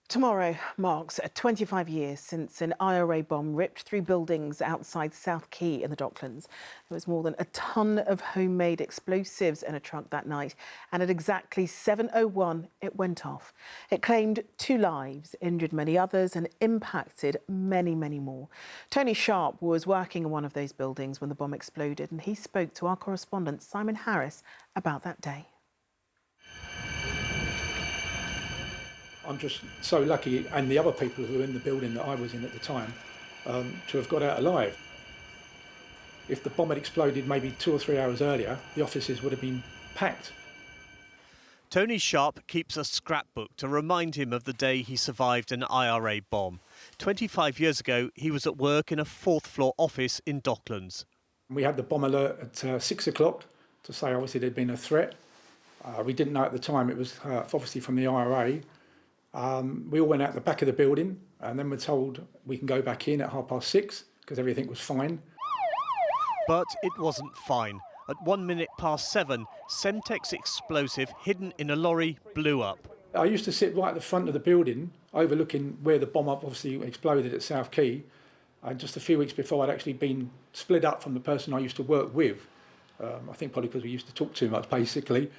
Tomorrow marks 25 years since an IRA bomb ripped through buildings outside South Quay in the Docklands. There was more than a ton of homemade explosives in a truck that night, and at exactly 7:01 it went off. It claimed 2 lives, injured many others and impacted many more. Tony Sharp was working in one of those buildings when the bomb exploded, and he spoke to our correspondent Simon Harris about that day. I'm just so lucky, and the other people who were in the building that I was in at the time, to have got out alive. If the bomb had exploded maybe 2 or 3 hours earlier, the offices would have been packed. Tony Sharp keeps a scrapbook to remind him of the day he survived an IRA bomb. 25 years ago, he was at work in a 4th-floor office in Docklands. We had the bomb alert at 6 o'clock to say obviously there'd been a threat. We didn't know at the time it was obviously from the IRA. We all went out the back of the building and then were told we can go back in at 6:30 because everything was fine. But it wasn't fine. At 7:01, Semtex explosive hidden in a lorry blew up. I used to sit right at the front of the building overlooking where the bomb obviously exploded at South Quay. And just a few weeks before, I'd actually been split up from the person I used to work with. I think probably because we used to talk too much, basically.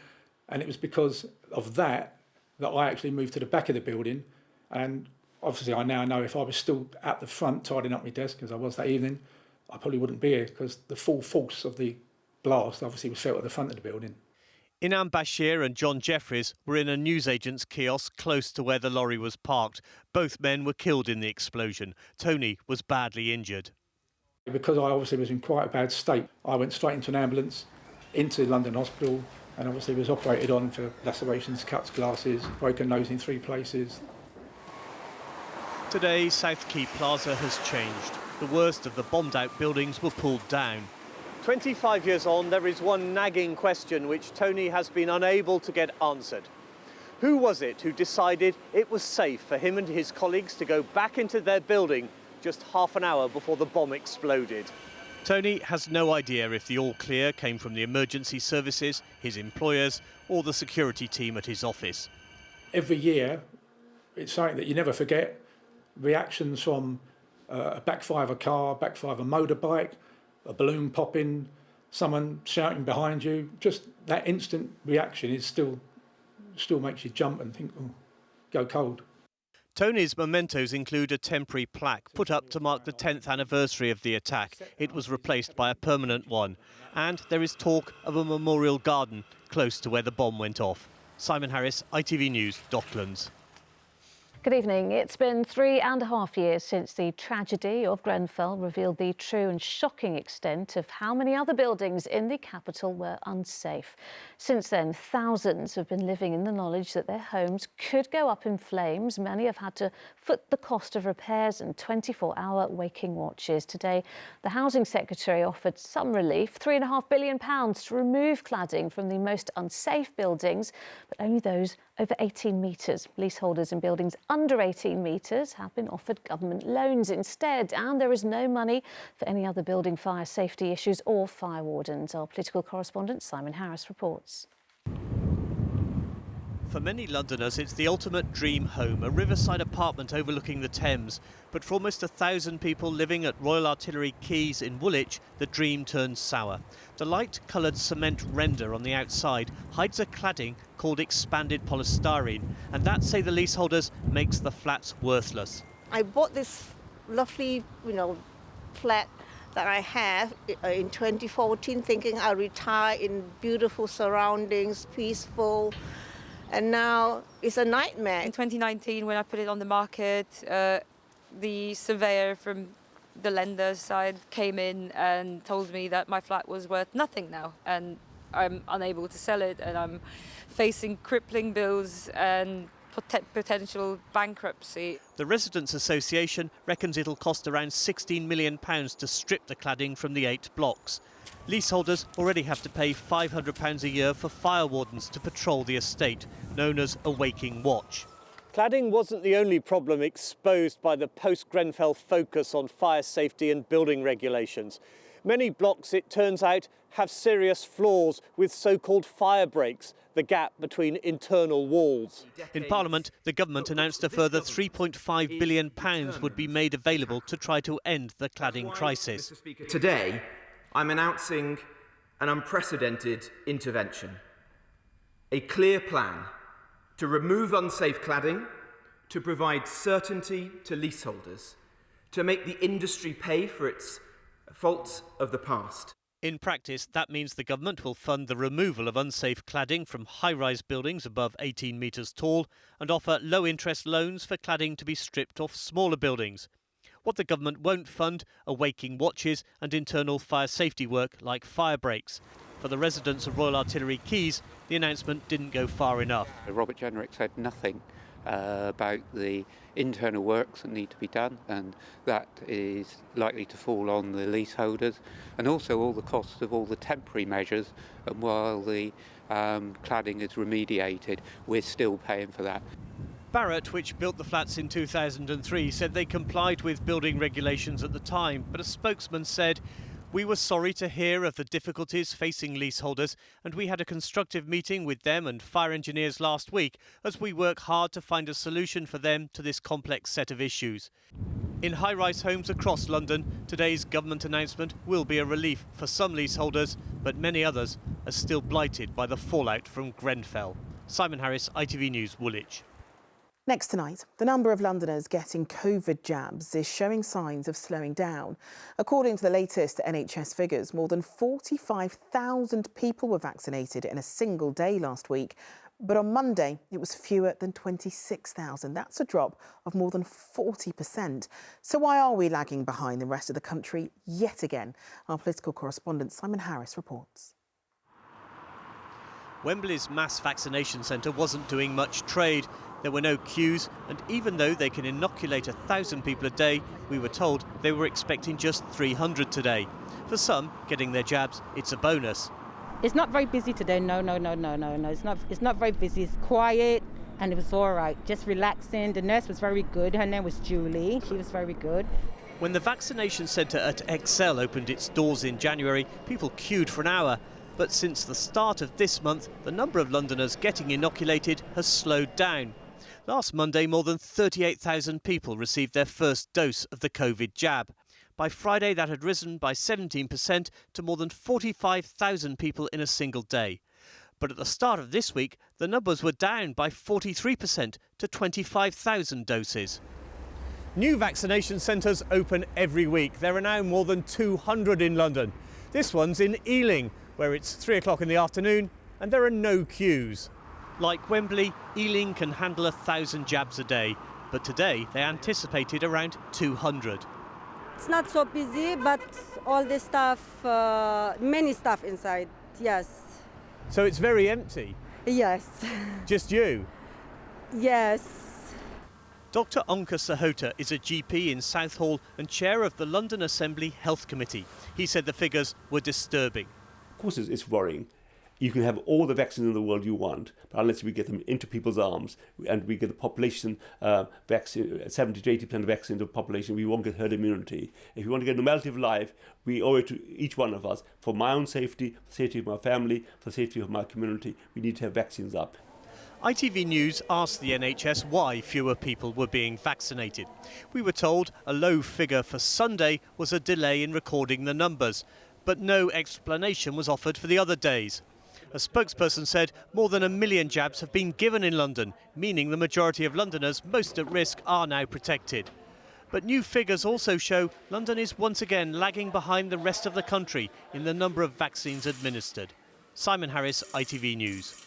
And it was because of that I actually moved to the back of the building. And obviously I now know if I was still at the front tidying up my desk, as I was that evening, I probably wouldn't be here because the full force of the blast obviously was felt at the front of the building. Inam Bashir and John Jeffries were in a newsagent's kiosk close to where the lorry was parked. Both men were killed in the explosion. Tony was badly injured. Because I obviously was in quite a bad state, I went straight into an ambulance, into London Hospital, and obviously was operated on for lacerations, cuts, glasses, broken nose in 3 places. Today, South Quay Plaza has changed. The worst of the bombed-out buildings were pulled down. 25 years on, there is one nagging question which Tony has been unable to get answered. Who was it who decided it was safe for him and his colleagues to go back into their building just half an hour before the bomb exploded? Tony has no idea if the all-clear came from the emergency services, his employers, or the security team at his office. Every year, it's something that you never forget. Reactions from a backfire of a car, backfire of a motorbike, a balloon popping, someone shouting behind you. Just that instant reaction is still makes you jump and think, oh, go cold. Tony's mementos include a temporary plaque put up to mark the 10th anniversary of the attack. It was replaced by a permanent one. And there is talk of a memorial garden close to where the bomb went off. Simon Harris, ITV News, Docklands. Good evening. It's been 3.5 years since the tragedy of Grenfell revealed the true and shocking extent of how many other buildings in the capital were unsafe. Since then, thousands have been living in the knowledge that their homes could go up in flames. Many have had to foot the cost of repairs and 24-hour waking watches. Today, the Housing Secretary offered some relief, £3.5 billion to remove cladding from the most unsafe buildings, but only those over 18 metres. Leaseholders in buildings under 18 metres have been offered government loans instead, and there is no money for any other building fire safety issues or fire wardens. Our political correspondent Simon Harris reports. For many Londoners, it's the ultimate dream home, a riverside apartment overlooking the Thames. But for almost 1,000 people living at Royal Artillery Quays in Woolwich, the dream turns sour. The light-coloured cement render on the outside hides a cladding called expanded polystyrene, and that, say the leaseholders, makes the flats worthless. I bought this lovely, flat that I have in 2014, thinking I'll retire in beautiful surroundings, peaceful. And now it's a nightmare. In 2019, when I put it on the market, the surveyor from the lender's side came in and told me that my flat was worth nothing now, and I'm unable to sell it, and I'm facing crippling bills and potential bankruptcy. The Residents' Association reckons it'll cost around £16 million to strip the cladding from the 8 blocks. Leaseholders already have to pay £500 a year for fire wardens to patrol the estate, known as a waking watch. Cladding wasn't the only problem exposed by the post-Grenfell focus on fire safety and building regulations. Many blocks, it turns out, have serious flaws with so-called fire breaks, the gap between internal walls. In Parliament, the government announced a further £3.5 billion would be made available to try to end the cladding crisis. Today, I'm announcing an unprecedented intervention. A clear plan to remove unsafe cladding, to provide certainty to leaseholders, to make the industry pay for its faults of the past. In practice, that means the government will fund the removal of unsafe cladding from high-rise buildings above 18 metres tall and offer low-interest loans for cladding to be stripped off smaller buildings. What the government won't fund are waking watches and internal fire safety work like fire breaks. For the residents of Royal Artillery Quays, the announcement didn't go far enough. Robert Jenrick said nothing about the internal works that need to be done, and that is likely to fall on the leaseholders, and also all the costs of all the temporary measures. And while the cladding is remediated, we're still paying for that. Barratt, which built the flats in 2003, said they complied with building regulations at the time, but a spokesman said, "We were sorry to hear of the difficulties facing leaseholders, and we had a constructive meeting with them and fire engineers last week as we work hard to find a solution for them to this complex set of issues." In high-rise homes across London, today's government announcement will be a relief for some leaseholders, but many others are still blighted by the fallout from Grenfell. Simon Harris, ITV News, Woolwich. Next tonight, the number of Londoners getting COVID jabs is showing signs of slowing down. According to the latest NHS figures, more than 45,000 people were vaccinated in a single day last week. But on Monday, it was fewer than 26,000. That's a drop of more than 40%. So why are we lagging behind the rest of the country yet again? Our political correspondent Simon Harris reports. Wembley's mass vaccination centre wasn't doing much trade. There were no queues, and even though they can inoculate 1,000 people a day, we were told they were expecting just 300 today. For some, getting their jabs, it's a bonus. It's not very busy today. No. It's not very busy. It's quiet, and it was all right. Just relaxing. The nurse was very good. Her name was Julie. She was very good. When the vaccination centre at Excel opened its doors in January, people queued for an hour. But since the start of this month, the number of Londoners getting inoculated has slowed down. Last Monday, more than 38,000 people received their first dose of the COVID jab. By Friday, that had risen by 17% to more than 45,000 people in a single day. But at the start of this week, the numbers were down by 43% to 25,000 doses. New vaccination centres open every week. There are now more than 200 in London. This one's in Ealing, where it's 3 o'clock in the afternoon and there are no queues. Like Wembley, Ealing can handle 1,000 jabs a day, but today they anticipated around 200. It's not so busy, but all the stuff, many stuff inside, yes. So it's very empty? Yes. Just you? Yes. Dr Onka Sahota is a GP in Southall and chair of the London Assembly Health Committee. He said the figures were disturbing. Of course it's worrying. You can have all the vaccines in the world you want, but unless we get them into people's arms and we get the population vaccine, 70 to 80% vaccine of the population, we won't get herd immunity. If we want to get normality of life, we owe it to each one of us. For my own safety, for the safety of my family, for the safety of my community, we need to have vaccines up. ITV News asked the NHS why fewer people were being vaccinated. We were told a low figure for Sunday was a delay in recording the numbers, but no explanation was offered for the other days. A spokesperson said more than 1 million jabs have been given in London, meaning the majority of Londoners most at risk are now protected. But new figures also show London is once again lagging behind the rest of the country in the number of vaccines administered. Simon Harris, ITV News.